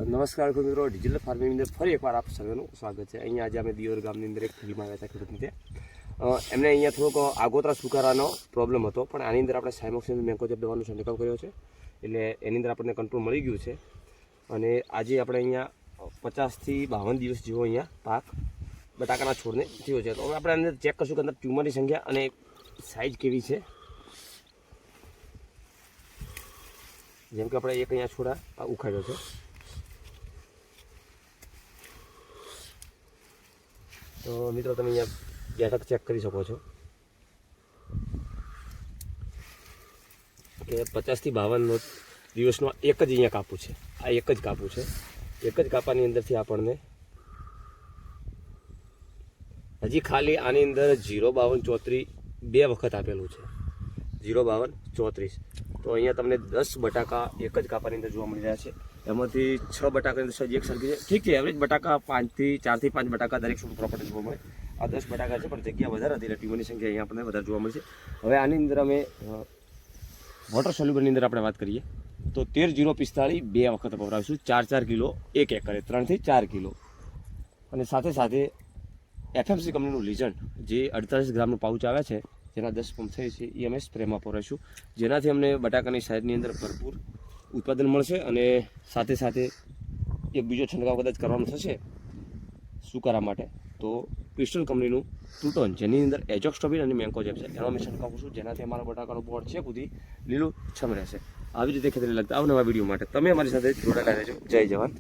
નમસ્કાર ખેડૂત મિત્રો, ડિજિટલ ફાર્મિંગ અંદર ફરી એકવાર આપ સર્વેનું સ્વાગત છે। અહીંયા આજે અમે દિયોર ગામની અંદર એક ફિલ્ડમાં આવ્યા હતા ખેડૂતને એમને અહીંયા થોડોક આગોતરા સુકારાનો પ્રોબ્લેમ હતો, પણ આની અંદર આપણે સાયમોક્સિન મેન્કોજેબ દવાનો છંટકાવ કર્યો છે, એટલે એની અંદર આપણને કંટ્રોલ મળી ગયું છે। અને આજે આપણે અહીંયા 50 થી 52 દિવસ જેવો અહીંયા પાક બટાકાના છોડને થયો છે। તો હવે આપણે અંદર ચેક કરશું કે અંદર ટ્યુમરની સંખ્યા અને સાઇઝ કેવી છે। જેમ કે આપણે એક અહીંયા છોડા ઉખાડ્યો છે, તો મિત્રો તમે અહીંયા બેઠક ચેક કરી શકો છો કે 50 થી 52 દિવસનો એક જ અહીંયા કાપું છે। આ એક જ કાપું છે, એક જ કાપાની અંદરથી આપણને હજી ખાલી આની અંદર 05234 બે વખત આપેલું છે, 05234। તો અહીંયા તમને 10 બટાકા એક જ કાપાની અંદર જોવા મળી રહ્યા છે। એમાંથી 6 બટાકાની અંદર સજી એક સરખી છે, ઠીક છે। એવરેજ બટાકા 4 થી 5 બટાકા દરેક છોડ પ્રોપર્ટી જોવા મળે। આ 10 બટાકા છે, પણ જગ્યા વધારે હતી એટલે ટ્યુમરની સંખ્યા અહીંયા આપણને વધારે જોવા મળશે। હવે આની અંદર અમે વોટર સોલ્યુબલની અંદર આપણે વાત કરીએ તો 13-0-45 બે વખત વપરાવીશું, 4-4 કિલો એક એકરે, 3 થી 4 કિલો। અને સાથે સાથે એફએમસી કંપનીનું લીઝન જે 48 ગ્રામનું પાઉચ આવે છે, જેના 10 પંપ થઈ છે, એ અમે સ્પ્રેમાં પહોરાઈશું, જેનાથી અમને બટાકાની સાઈઝની અંદર ભરપૂર ઉત્પાદન મળશે। અને સાથે સાથે એક બીજો છંટકાવ કદાચ કરવાનો થશે સુકારા માટે, તો ક્રિસ્ટલ કંપનીનું પ્લુટોન, જેની અંદર એઝોક્સ્ટ્રોબિન અને મેન્કોજેબ છે, એનો અમે છંટકાવ કરશું, જેનાથી અમારા બટાકાનો બોર્ડ છે સુધી લીલું છમ રહેશે। આવી રીતે ખેતરી લગતા અવનવા વિડીયો માટે તમે અમારી સાથે જોડાયેલા રહેજો। જય જવાન,